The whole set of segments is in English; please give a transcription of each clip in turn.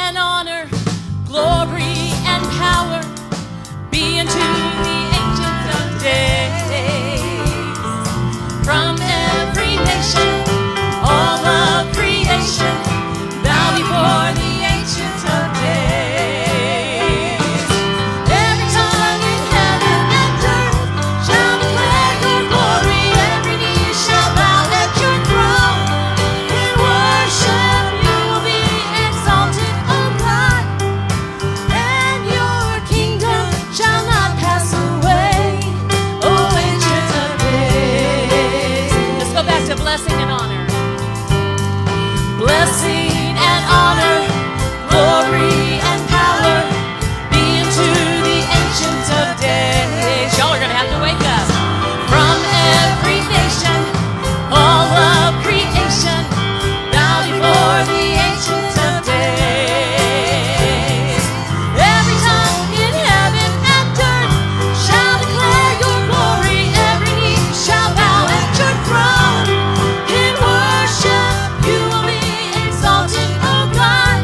and honor, glory and power be unto the Ancient of Days. From every nation, all of creation, bow before the Ancient of Days. Every tongue in heaven and earth shall declare your glory. Every knee shall bow at your throne. In worship you will be exalted, O God, and your kingdom shall not pass away, O Ancient of Days. Let's go back to blessing and honor. Blessing and honor, glory and power be unto the Ancient of Days. Y'all are going to have to wake up. From every nation, all of creation, bow before the Ancient of Days. Every tongue in heaven and earth shall declare your glory. Every knee shall bow at your throne. In worship you will be exalted, O God,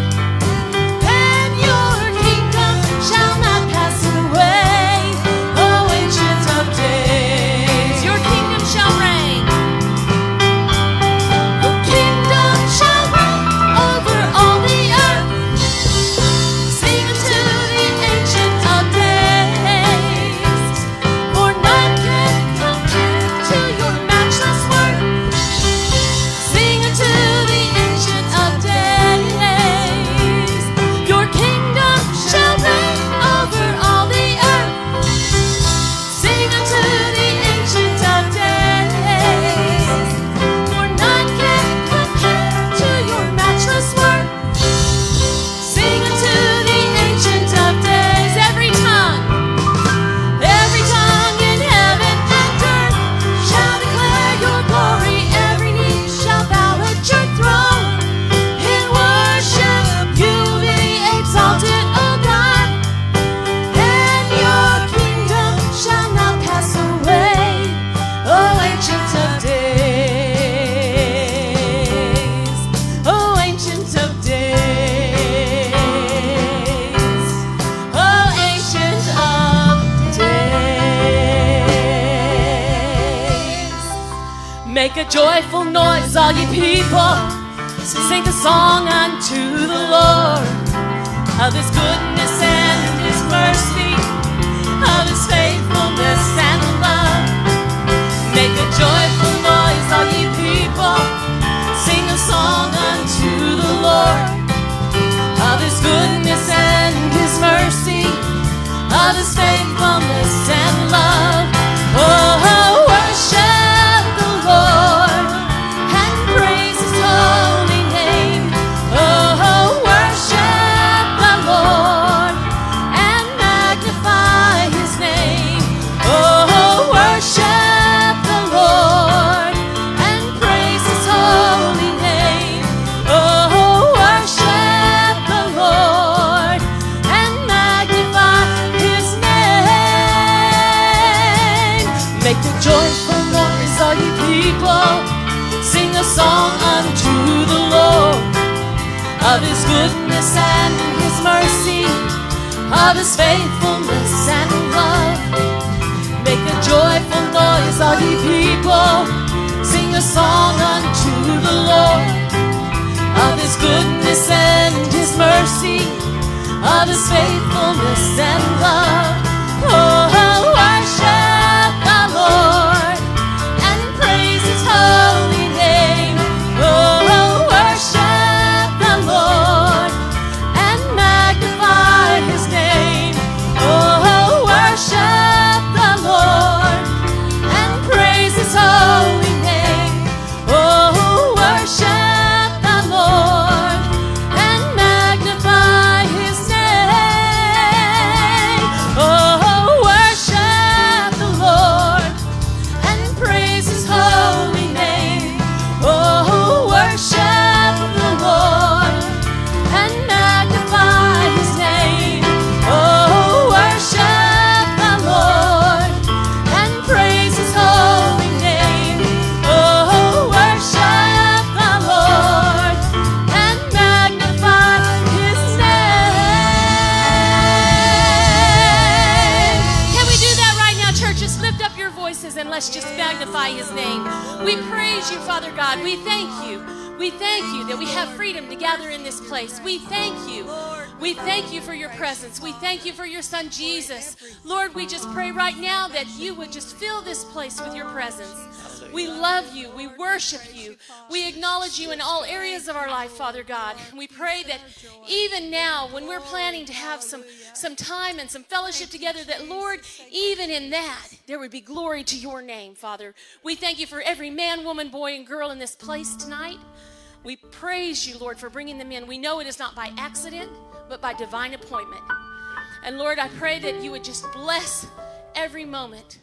and your kingdom shall not pass away, O Ancient of Days. Your kingdom shall reign. Your kingdom shall reign over all the earth. Sing unto the Ancient of Days, for none can compare to your matchless worth. Sing unto the Ancient of Days. Your kingdom shall reign over all the earth. Sing unto the Ancient of Days, for none can compare to your matchless worth. Sing unto the Ancient of Days. Every tongue in heaven and earth shall declare your glory. Every knee shall bow at your throne. In worship you will be exalted, O God, and your kingdom shall not pass away, O Ancient of Days. O Ancient of Days. O Ancient of Days. Make a joyful noise, all ye people. Sing a song unto the Lord, of his goodness and his mercy, of his faithfulness and love. Make a joyful noise, all ye people. Sing a song unto the Lord, of his goodness and his mercy, of his faithfulness and love. Oh, worship the Lord and praise his holy name. Oh, worship the Lord and magnify his name. Oh, worship the Lord and praise his holy name. Oh, worship the Lord and magnify his name. Make a joyful noise, all ye people. Sing a song unto the Lord, of his goodness and his mercy, of his faithfulness and love. Make a joyful noise, all ye people. Sing a song unto the Lord, of his goodness and his mercy, of his faithfulness and love. Oh, worship the Lord and praise his holy name. Oh, worship the Lord and magnify his name. Oh, worship the Lord and praise his holy name. Oh, worship the Lord and magnify his name. Oh, Father God, we thank you. We thank you that we have freedom to gather in this place. We thank you. We thank you for your presence. We thank you for your son, Jesus. Lord, we just pray right now that you would just fill this place with your presence. We love you. We worship you. We acknowledge you in all areas of our life, Father God. And we pray that even now, when we're planning to have some time and some fellowship together, that, Lord, even in that, there would be glory to your name, Father. We thank you for every man, woman, boy, and girl in this place tonight. We praise you, Lord, for bringing them in. We know it is not by accident, but by divine appointment. And, Lord, I pray that you would just bless every moment.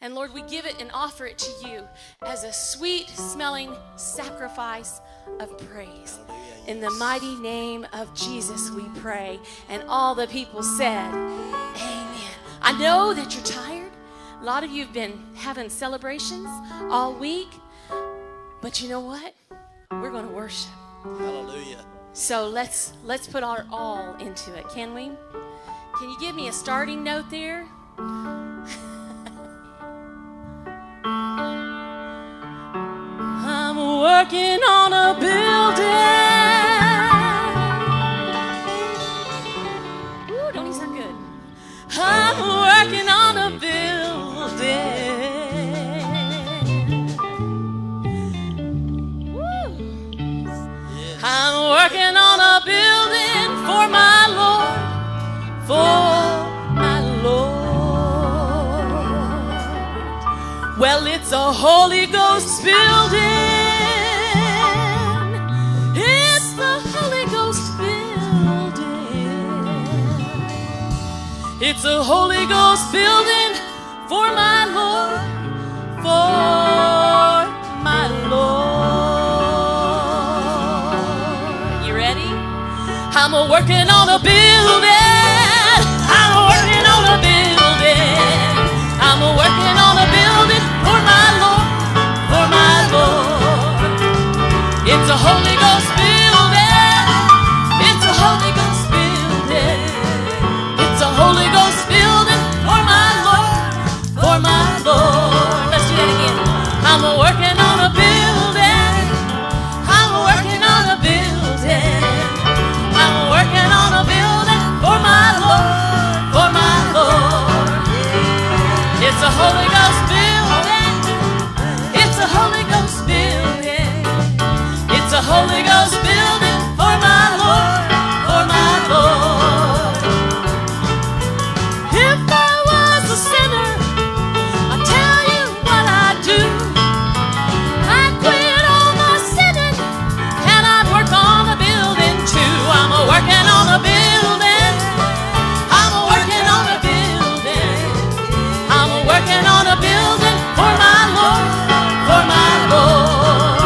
And Lord, we give it and offer it to you as a sweet-smelling sacrifice of praise. In the mighty name of Jesus, we pray. And all the people said, amen. I know that you're tired. A lot of you have been having celebrations all week. But you know what? We're going to worship. Hallelujah. So let's put our all into it, can we? Can you give me a starting note there? I'm working on a building. Ooh, don't he sound good? I'm working on a building. Woo. Yes. I'm working on a building for my Lord, for my Lord. Well, it's a Holy Ghost building. It's the Holy Ghost building. It's a Holy Ghost building for my Lord, for my Lord. You ready? I'm working on a building. I'm working on a building. I'm working on a building for my Lord, for my Lord. It's a Holy Ghost building. It's a Holy Ghost building. It's a Holy Ghost building for my Lord, for my Lord. Let's do that again. I'm working on a building. I'm working on a building. I'm working on a building for my Lord, for my Lord. It's a Holy Ghost building. It's a Holy Ghost building. It's a Holy Ghost building for my Lord, for my Lord. If I was a sinner, I'll tell you what I'd do. I'd quit all my sinning and I'd work on a building too. I'm working on a building. I'm working on a building. I'm working on a building for my Lord, for my Lord.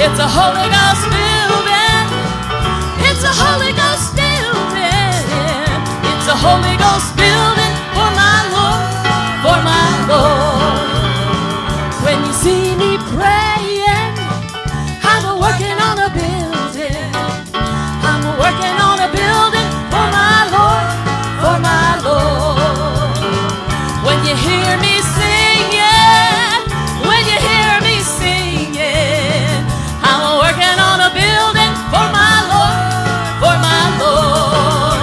It's a Holy Ghost building. It's a Holy Ghost building. It's a Holy Ghost building for my Lord, for my Lord. When you see me praying, I'm working on a building. I'm working on a building for my Lord, for my Lord. When you hear me singing, when you hear me singing, I'm working on a building for my Lord, for my Lord.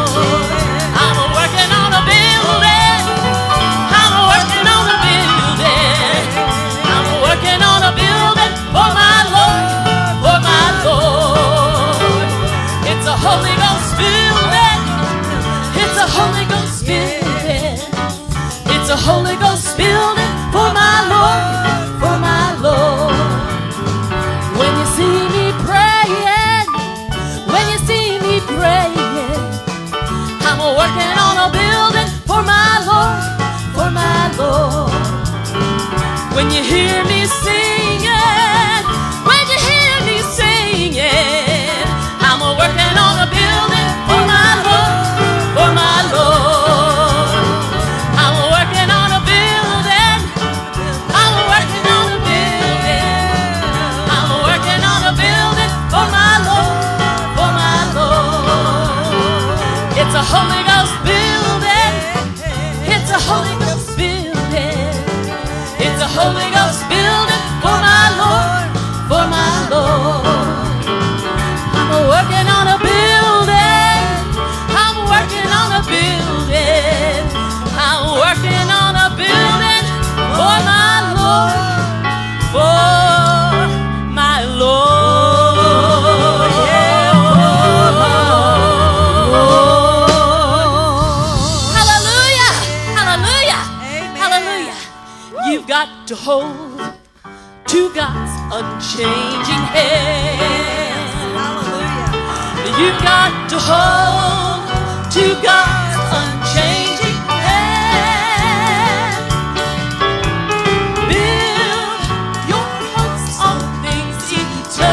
I'm working on a building. I'm working on a building. I'm working on a building for my Lord, for my Lord. It's a Holy Ghost building. It's a Holy Ghost building. It's a Holy Ghost building for my Lord, for my Lord. When you see me praying, when you see me praying, I'm working on a building for my Lord, for my Lord. When you hear me singing, when you hear me singing, I'm working on a building for my Lord, for my Lord. I'm working on a building. I'm working on a building. I'm working on a building for my Lord, for my Lord. It's a Holy Ghost building. It's a Holy Ghost building. It's a Holy Ghost building hold to God's unchanging hand. Hallelujah. You've got to hold to God's unchanging hand. Build your hopes on things eternal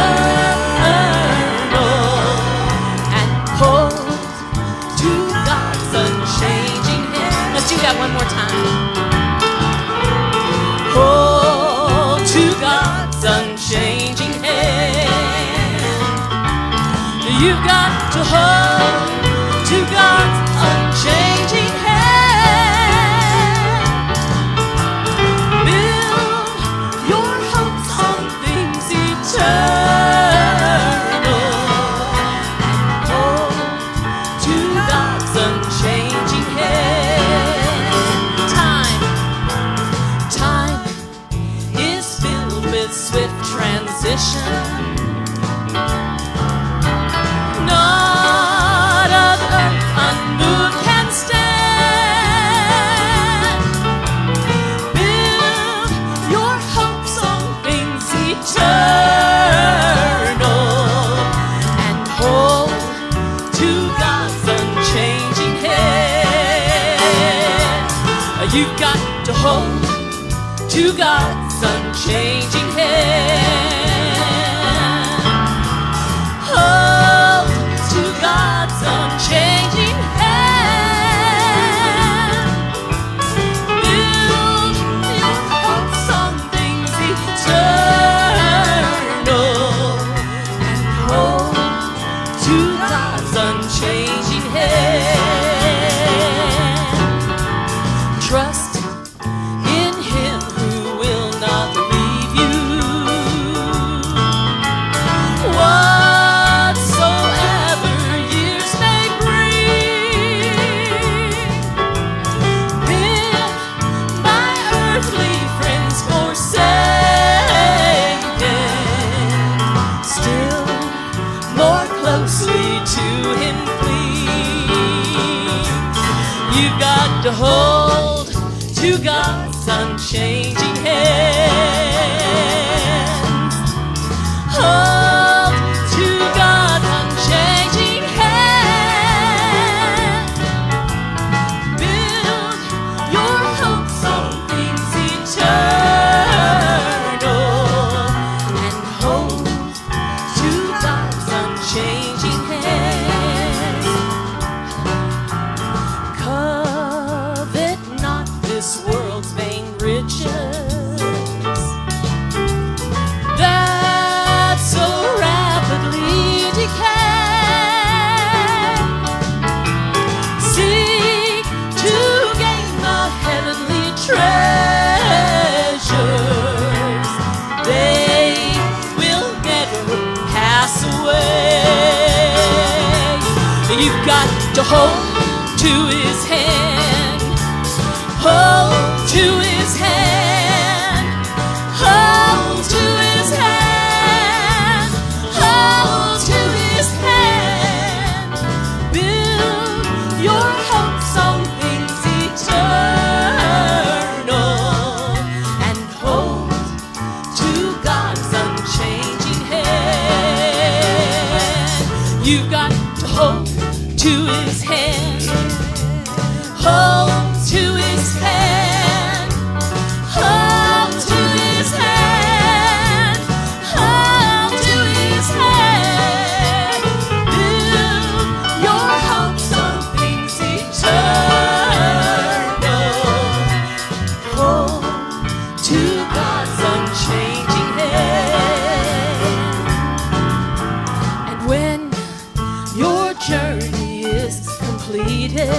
and hold to God's unchanging hand. Let's do that one more time. Hold to God's unchanging hand. You've got to hold to God's unchanging hand. Build your hopes on things eternal and hold to God's unchanging hand. Time is filled with swift transition. Not of earth unmoved can stand. Build your hopes on things eternal and hold to God's unchanging hand. You've got to hold to God's unchanging hand. Hold to God's unchanging hand. Build your hopes on things eternal and hold to God's unchanging hand. Trust in Him who will not leave you. Whatsoever years may bring, if my earthly friends forsaken, still more closely to Him cling. You've got to hold to God's unchanging hand. Hold to God's unchanging hand. Build your hopes on things eternal and hold to God's unchanging hand. Covet not this world's vain riches that so rapidly decay. Seek to gain the heavenly treasures. They will never pass away. You've got to hold to His hand. Hold to His hand. Hold to His hand. Hold to His hand. Build your hopes on things eternal and hold to God's unchanging hand. You've got to hold to His hand. Hold to His hand. Hold to His hand. Hold to His hand. Build your hopes on things eternal. Hold to God's unchanging hand. And when your journey is completed,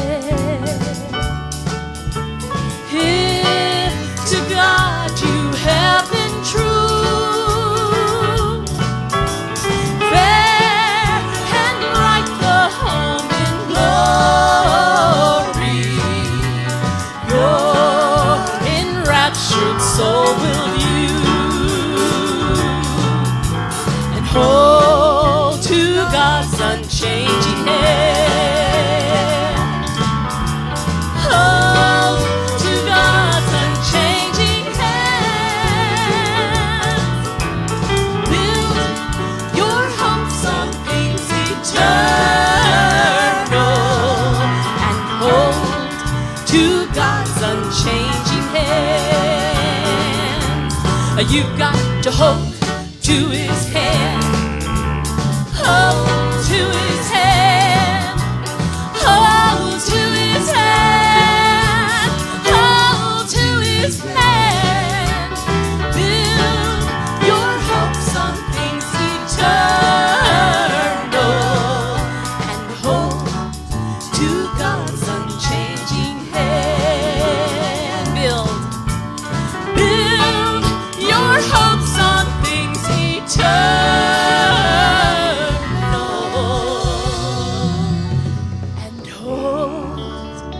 if to God you have been true, fair and bright the home in glory, your enraptured soul will view and hold to God's unchanging hand. Hold to God's unchanging hand. You've got to hold to his hand. Hold to his hand. Hold to his hand. Hold to his hand. Build your hopes on things eternal and hold to God's unchanging hand. Build your hopes on things eternal and hold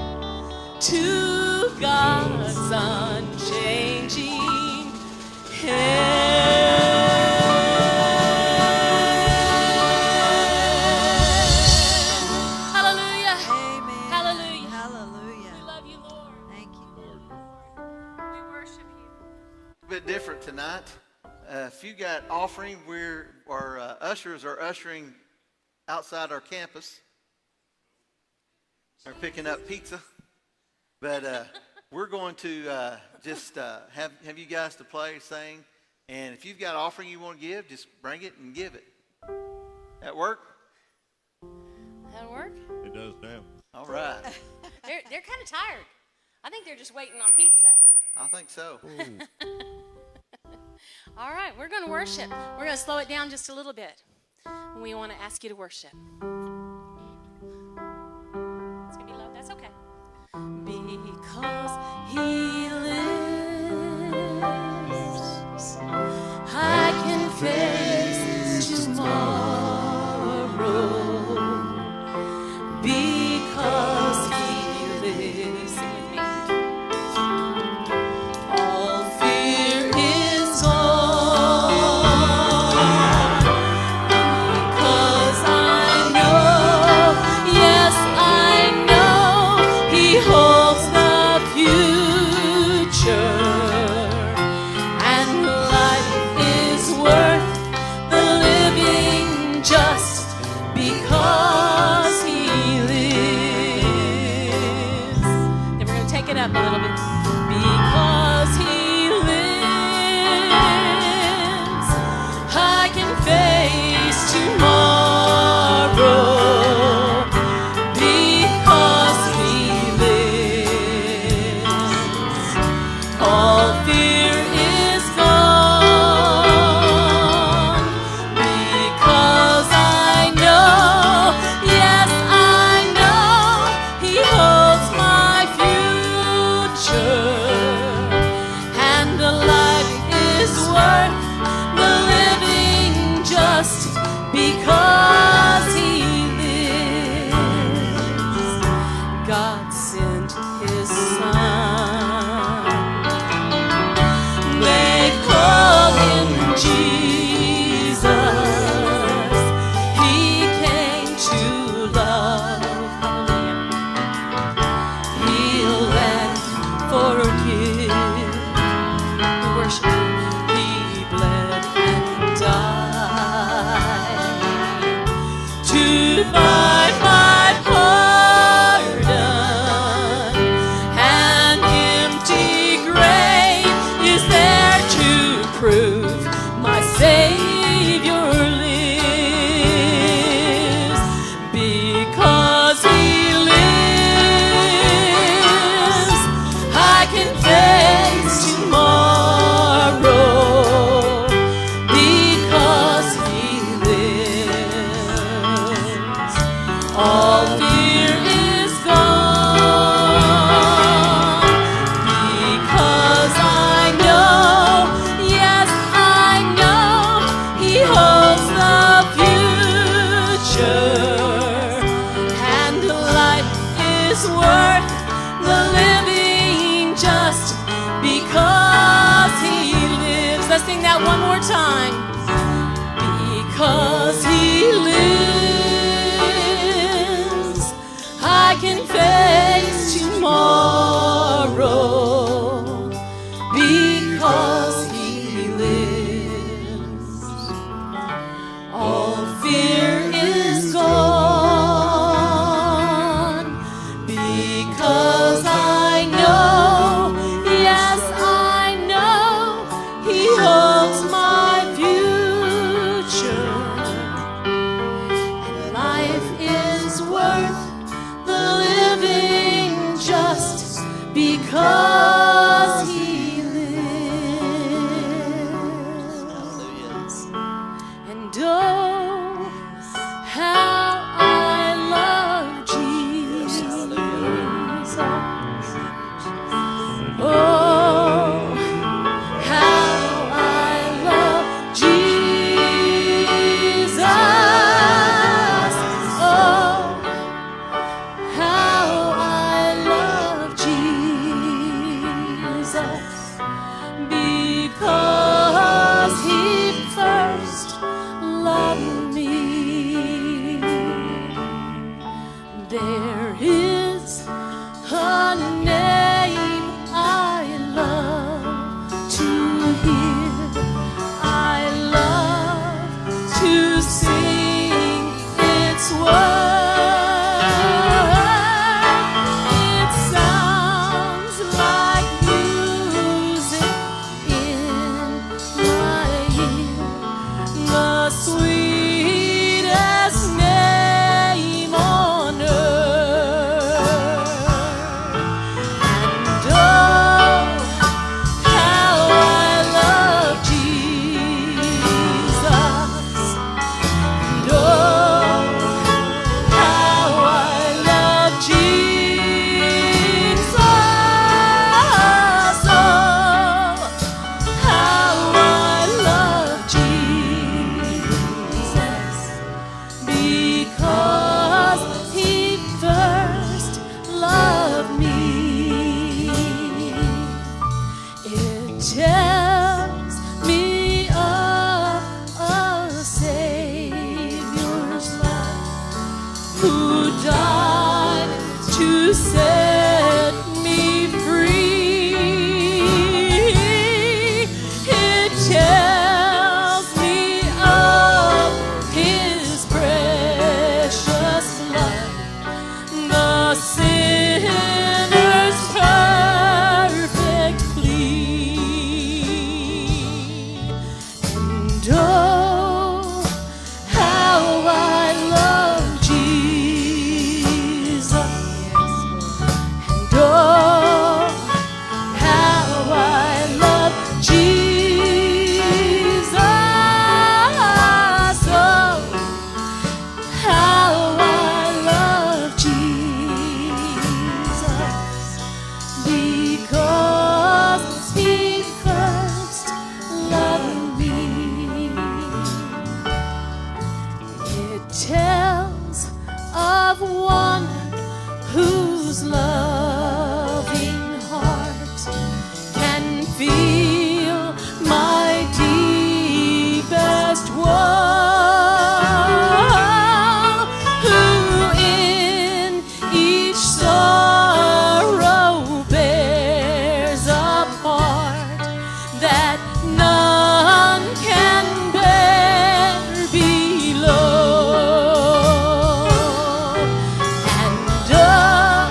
to God's unchanging hand. Hallelujah. Amen. Hallelujah. Hallelujah. We love you, Lord. Thank you, Lord. We worship you. A bit different tonight. If you got offering, our ushers are ushering outside our campus. They're picking up pizza. But we're going to just have you guys to play, sing. And if you've got offering you want to give, just bring it and give it. That work? That'll work. It does now. All right. They're kind of tired. I think they're just waiting on pizza. I think so. All right, we're going to worship. We're going to slow it down just a little bit. We want to ask you to worship. It's going to be low. That's okay. Because he lives, I can face tomorrow. Because he lives. Sing with me. All fear is gone. Because I know, yes, I know, he holds the future. And life is worth the living just because he lives. Then we're going to take it up a little bit. Because he lives, I can face tomorrow. Because he lives, all fear is gone. Because I know, yes, I know, he holds my future. And the life is worth the living just because he lives. God sent his son. They call him Jesus. He came to love, heal and forgive. We worship him. He bled and died to buy my pardon. An empty grave is there to prove my Savior lives. Because he lives, I can face tomorrow. Because he lives, all fear is gone. Because I know, yes, I know, he holds the future. And life is worth the living just because he lives. Let's sing that one more time. Because he lives, I can face tomorrow. Because he lives, all fear is gone. Because I know, yes, I know, he holds because He lives. And oh, how I love Jesus. Oh, how I love Jesus. Oh, how I love Jesus, because He first loved me. There is a name I love to hear. I love to sing its word. It sounds like music in my ear, the sweetest name on earth. And oh, how I love Jesus. And oh, how I love Jesus. Oh, how I love Jesus, because He first loved me. It tells me of a Savior's love, who died to set me free. It tells me of His precious blood, the sinner's perfect plea. And oh, how I love Jesus. And oh, how I love Jesus. Oh, how I love Jesus, because He first loved me. It tells of one whose loving heart can feel my deepest woe, who in each sorrow bears a part that none can bear below. And oh,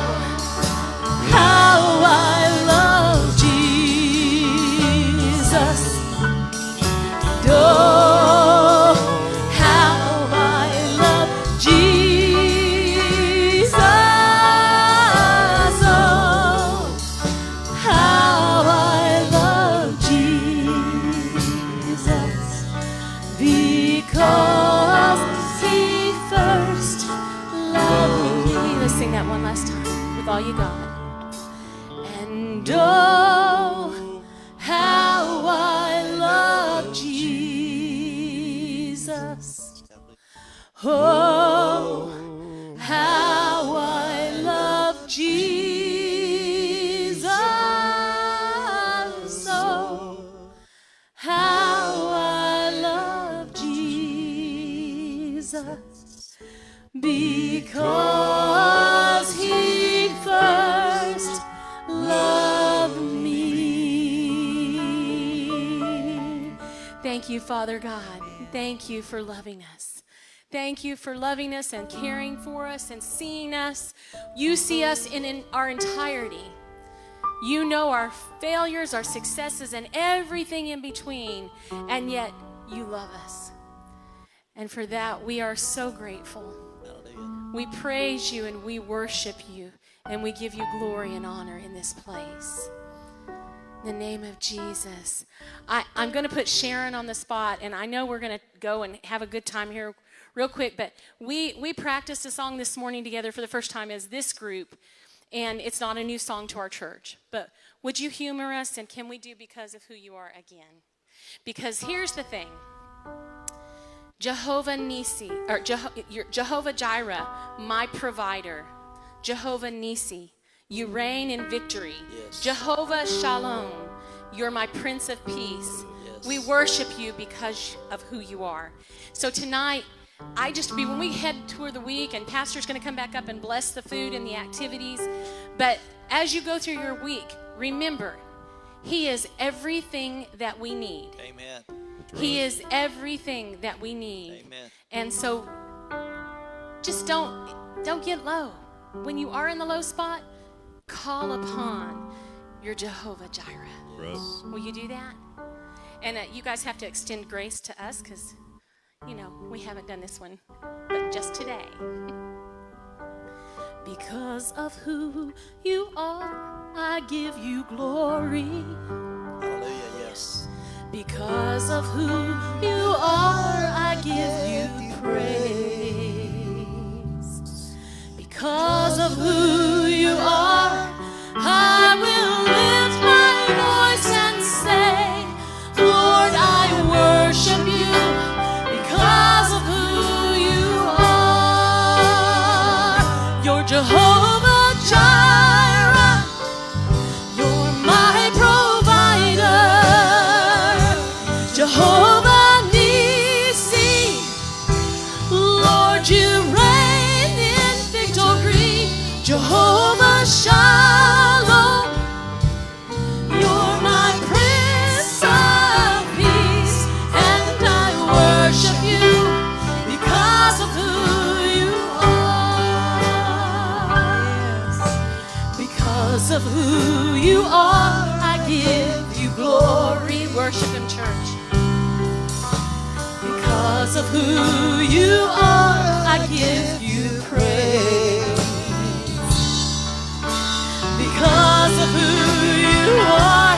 how I love Jesus. And oh, how I love Jesus. Oh, how I love Jesus, because He first loved me. Let's sing that one last time with all you got. And oh, how I love Jesus. Oh, how I love Jesus. Oh, how I love Jesus, because He first loved me. Thank you, Father God. Thank you for loving us. Thank you for loving us and caring for us and seeing us. You see us in our entirety. You know our failures, our successes, and everything in between, and yet you love us. And for that, we are so grateful. We praise you and we worship you And we give you glory and honor in this place. In the name of Jesus. I'm going to put Sharon on the spot, and I know we're going to go and have a good time here real quick, but we practiced a song this morning together for the first time as this group, and it's not a new song to our church. But would you humor us, and can we do Because of Who You Are again? Because here's the thing. Jehovah Nisi, or Jehovah Jireh, my provider. Jehovah Nisi, you reign in victory. Yes. Jehovah Shalom, you're my Prince of Peace. Yes. We worship you because of who you are. So tonight, when we head toward the week, and Pastor's going to come back up and bless the food and the activities, but as you go through your week, remember, He is everything that we need. Amen. He is everything that we need. Amen. And so just don't get low. When you are in the low spot, call upon your Jehovah Jireh. Right. Will you do that? And you guys have to extend grace to us because, we haven't done this one, but just today. Because of who you are, I give you glory. Hallelujah. Yes. Because of who you are, I give you praise. Because of who you are, I will lift my voice and say, Lord, I worship you because of who you are. You're Jehovah Jireh. You're my provider. Jehovah Nisi, Lord, you reign in victory. Jehovah Shalom, you're my Prince of Peace, and I worship you because of who you are. Yes. Because of who you are, I give you glory. Worship Him, church. Because of who you are, I give you praise. Because of who you are,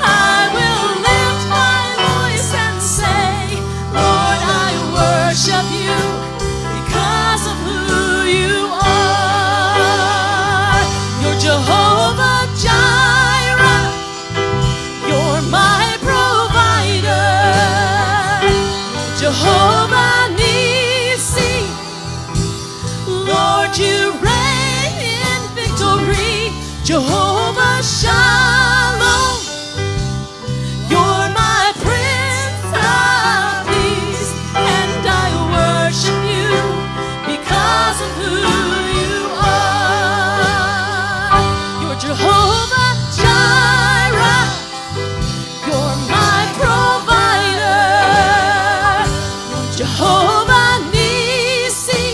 I will lift my voice and say, Lord, I worship you because of who you are. You're Jehovah Jireh. You're my provider. Jehovah Nisi, Lord, you reign in victory. Jehovah Shalom, you're my Prince of Peace, and I worship you because of who you are. You're Jehovah Jireh, you're my provider. Jehovah Nisi,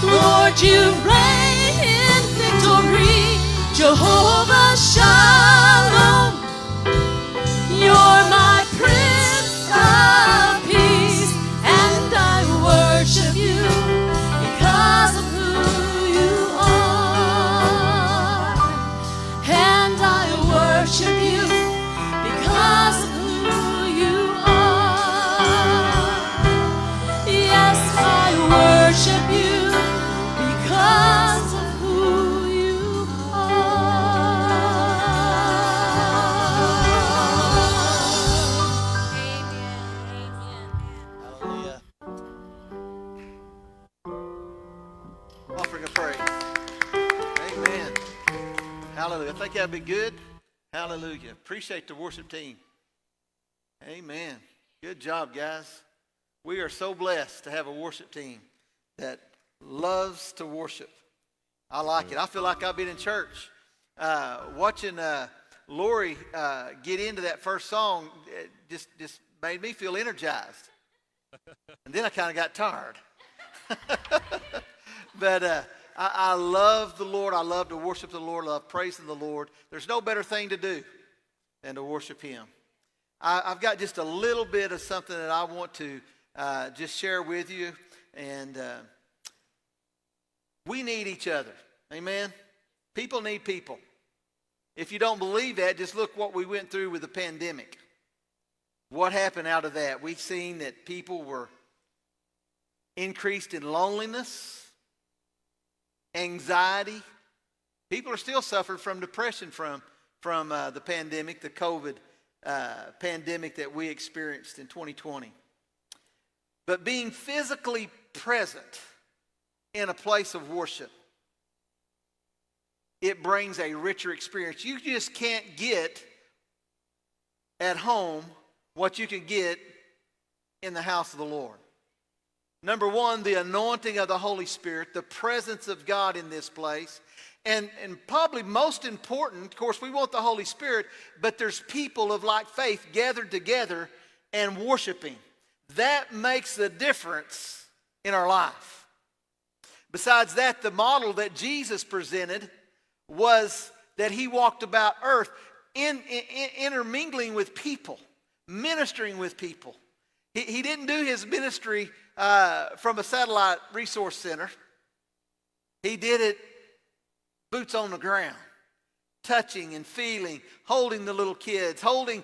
Lord, you reign in victory. Jehovah Shalom, you're my Prince of Peace, and I worship you because of who you are. And I worship you because of who you are. Yes, I worship you because of who you are. Amen. Hallelujah. Offering of praise. Amen. Hallelujah. I think that'd be good. Hallelujah. Appreciate the worship team. Amen. Good job, guys. We are so blessed to have a worship team that loves to worship. I like it. I feel like I've been in church. Watching Lori get into that first song just made me feel energized. And then I kind of got tired. But I love the Lord. I love to worship the Lord. I love praising the Lord. There's no better thing to do than to worship Him. I've got just a little bit of something that I want to just share with you. And we need each other. Amen? People need people. If you don't believe that, just look what we went through with the pandemic. What happened out of that? We've seen that people were increased in loneliness, anxiety. People are still suffering from depression from the pandemic, the COVID pandemic that we experienced in 2020. But being physically present in a place of worship, it brings a richer experience. You just can't get at home what you can get in the house of the Lord. Number one, the anointing of the Holy Spirit, the presence of God in this place. And probably most important, of course, we want the Holy Spirit, but there's people of like faith gathered together and worshiping. That makes the difference in our life. Besides that, the model that Jesus presented was that he walked about earth intermingling with people, ministering with people. He didn't do his ministry from a satellite resource center. He did it boots on the ground, touching and feeling, holding the little kids, holding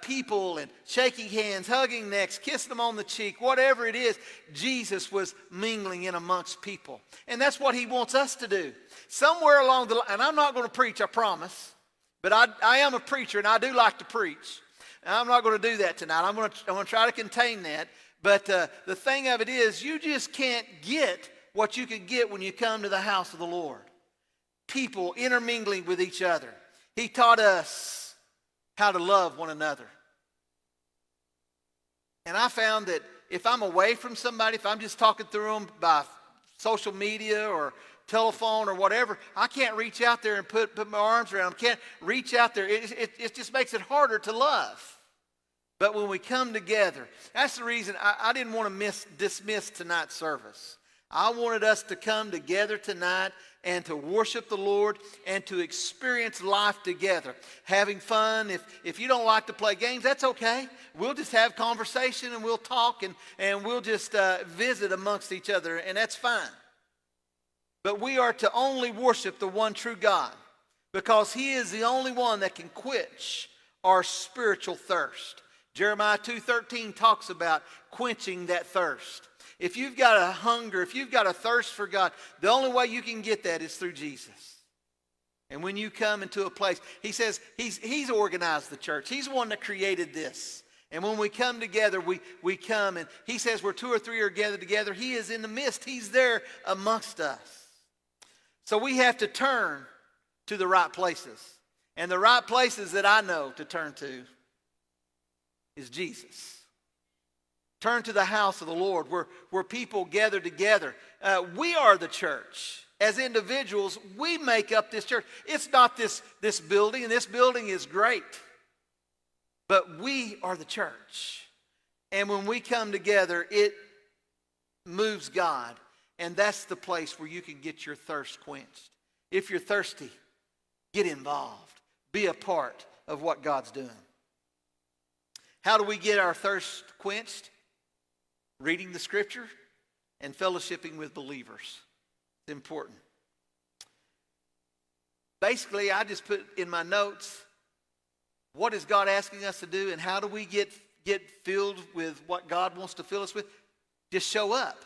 people and shaking hands, hugging necks, kissing them on the cheek, whatever it is. Jesus was mingling in amongst people. And that's what he wants us to do. Somewhere along the line, and I'm not going to preach, I promise, but I am a preacher and I do like to preach. And I'm not going to do that tonight. I'm going to try to contain that. But the thing of it is, you just can't get what you can get when you come to the house of the Lord. People intermingling with each other. He taught us how to love one another. And I found that if I'm away from somebody, if I'm just talking through them by social media or telephone or whatever, I can't reach out there and put my arms around them. Can't reach out there. It just makes it harder to love. But when we come together, that's the reason I didn't want to dismiss tonight's service. I wanted us to come together tonight and to worship the Lord and to experience life together. Having fun. If you don't like to play games, that's okay. We'll just have conversation and we'll talk and we'll just visit amongst each other, and that's fine. But we are to only worship the one true God because he is the only one that can quench our spiritual thirst. Jeremiah 2:13 talks about quenching that thirst. If you've got a hunger, if you've got a thirst for God, the only way you can get that is through Jesus. And when you come into a place, he says he's organized the church. He's the one that created this. And when we come together, we come, and he says where two or three are gathered together, he is in the midst. He's there amongst us. So we have to turn to the right places. And the right places that I know to turn to is Jesus. Turn to the house of the Lord where people gather together. We are the church. As individuals, we make up this church. It's not this building, and this building is great. But we are the church. And when we come together, it moves God. And that's the place where you can get your thirst quenched. If you're thirsty, get involved. Be a part of what God's doing. How do we get our thirst quenched? Reading the scripture and fellowshipping with believers. It's important. Basically, I just put in my notes, what is God asking us to do and how do we get filled with what God wants to fill us with? Just show up.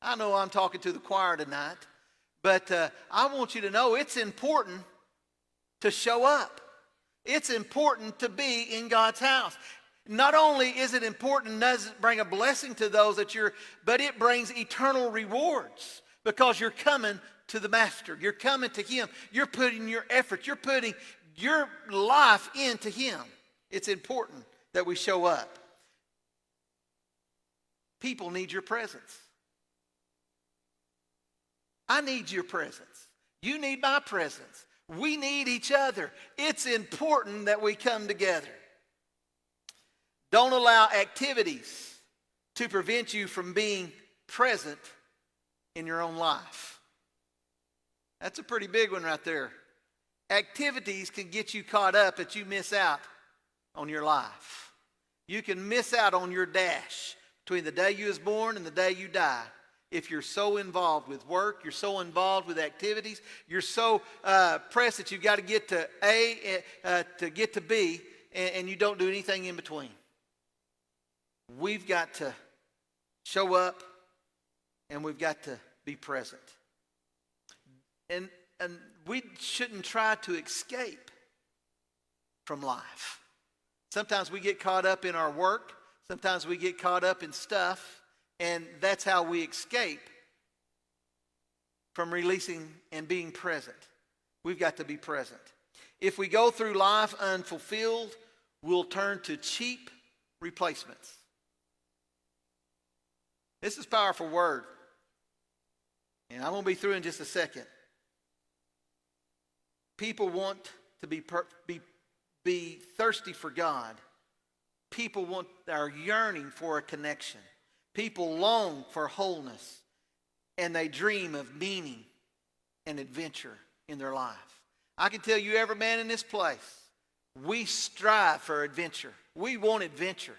I know I'm talking to the choir tonight, but I want you to know it's important to show up. It's important to be in God's house. Not only is it important, does it bring a blessing to those but it brings eternal rewards because you're coming to the Master. You're coming to Him. You're putting your effort. You're putting your life into Him. It's important that we show up. People need your presence. I need your presence. You need my presence. We need each other. It's important that we come together. Don't allow activities to prevent you from being present in your own life. That's a pretty big one right there. Activities can get you caught up that you miss out on your life. You can miss out on your dash between the day you was born and the day you die if you're so involved with work, you're so involved with activities, you're so pressed that you've got to get to A to get to B, and you don't do anything in between. We've got to show up, and we've got to be present. And we shouldn't try to escape from life. Sometimes we get caught up in our work. Sometimes we get caught up in stuff. And that's how we escape from releasing and being present. We've got to be present. If we go through life unfulfilled, we'll turn to cheap replacements. This is a powerful word. And I'm going to be through in just a second. People want to be thirsty for God. People are yearning for a connection. People long for wholeness, and they dream of meaning and adventure in their life. I can tell you, every man in this place, we strive for adventure. We want adventure.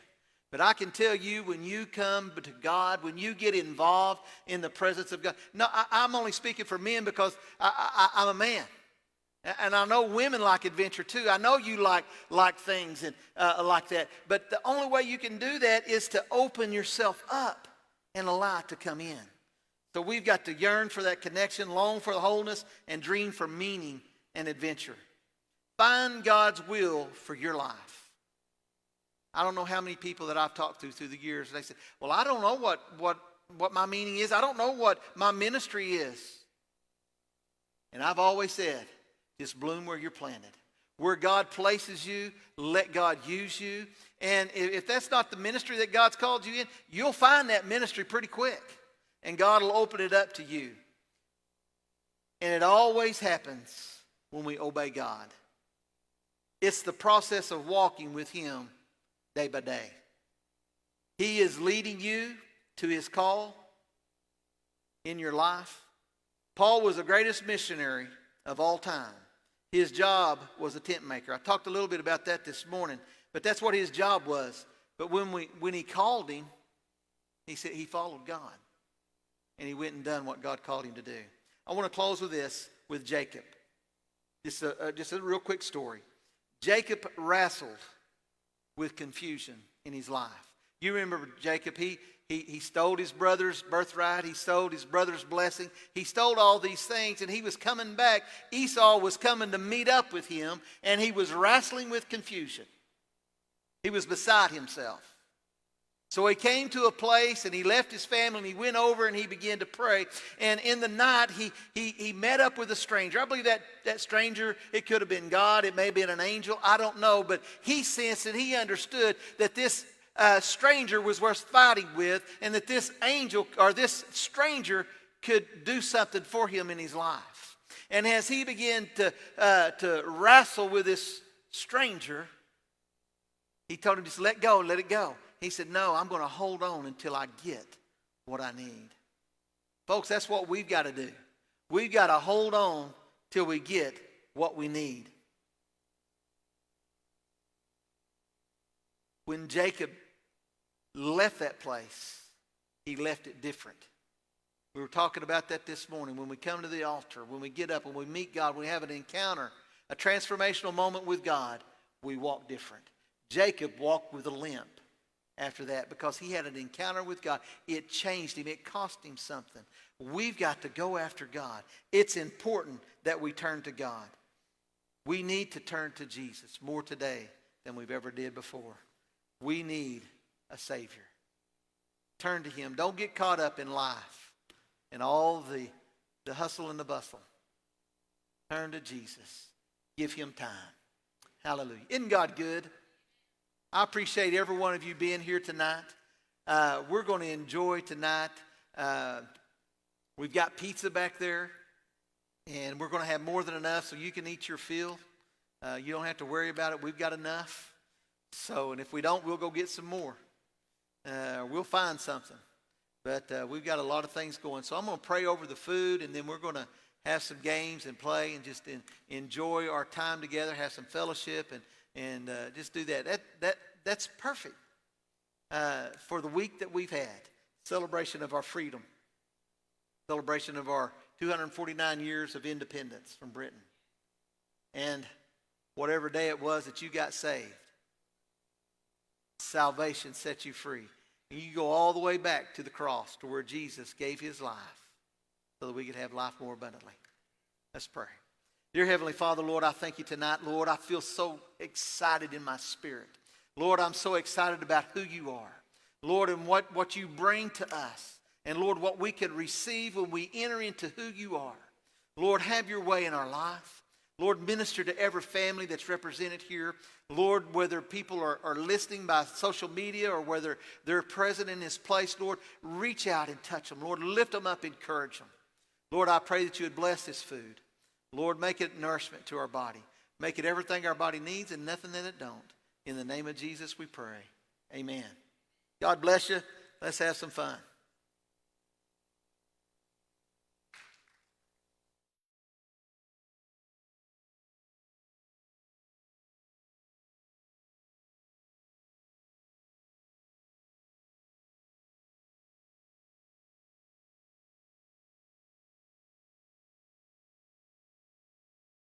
But I can tell you, when you come to God, when you get involved in the presence of God. No, I'm only speaking for men because I'm a man. And I know women like adventure too. I know you like things and like that. But the only way you can do that is to open yourself up and allow it to come in. So we've got to yearn for that connection, long for the wholeness, and dream for meaning and adventure. Find God's will for your life. I don't know how many people that I've talked to through the years, they say, well, I don't know what my meaning is. I don't know what my ministry is. And I've always said, just bloom where you're planted. Where God places you, let God use you. And if that's not the ministry that God's called you in, you'll find that ministry pretty quick. And God will open it up to you. And it always happens when we obey God. It's the process of walking with Him day by day. He is leading you to His call in your life. Paul was the greatest missionary of all time. His job was a tent maker. I talked a little bit about that this morning, but that's what his job was. But when he called him, he said he followed God, and he went and done what God called him to do. I want to close with this, with Jacob. Just a real quick story. Jacob wrestled with confusion in his life. You remember Jacob, he stole his brother's birthright. He stole his brother's blessing. He stole all these things, and he was coming back. Esau was coming to meet up with him, and he was wrestling with confusion. He was beside himself. So he came to a place, and he left his family, and he went over, and he began to pray. And in the night, he met up with a stranger. I believe that stranger, it could have been God. It may have been an angel. I don't know. But he sensed and he understood that this stranger was worth fighting with, and that this angel or this stranger could do something for him in his life. And as he began to wrestle with this stranger, he told him, just let go, let it go. He said, no, I'm going to hold on until I get what I need. Folks, that's what we've got to do. We've got to hold on till we get what we need. When Jacob left that place, he left it different. We were talking about that this morning. When we come to the altar, when we get up, when we meet God, when we have an encounter, a transformational moment with God, we walk different. Jacob walked with a limp after that because he had an encounter with God. It changed him. It cost him something. We've got to go after God. It's important that we turn to God. We need to turn to Jesus more today than we've ever did before. We need a Savior. Turn to Him. Don't get caught up in life and all the hustle and the bustle. Turn to Jesus. Give Him time. Hallelujah. Isn't God good? I appreciate every one of you being here tonight. We're going to enjoy tonight. We've got pizza back there, and we're going to have more than enough so you can eat your fill. You don't have to worry about it. We've got enough. So, and if we don't, we'll go get some more. We'll find something. But we've got a lot of things going. So I'm going to pray over the food, and then we're going to have some games and play and just enjoy our time together, have some fellowship, and just do that. That's perfect for the week that we've had. Celebration of our freedom. celebration of our 249 years of independence from Britain. And whatever day it was that you got saved, salvation set you free. And you go all the way back to the cross, to where Jesus gave his life so that we could have life more abundantly. Let's pray. Dear Heavenly Father, Lord, I thank you tonight. Lord, I feel so excited in my spirit. Lord, I'm so excited about who you are. Lord, and what you bring to us. And Lord, what we can receive when we enter into who you are. Lord, have your way in our life. Lord, minister to every family that's represented here. Lord, whether people are listening by social media or whether they're present in this place, Lord, reach out and touch them. Lord, lift them up, encourage them. Lord, I pray that you would bless this food. Lord, make it nourishment to our body. Make it everything our body needs and nothing that it don't. In the name of Jesus we pray. Amen. God bless you. Let's have some fun.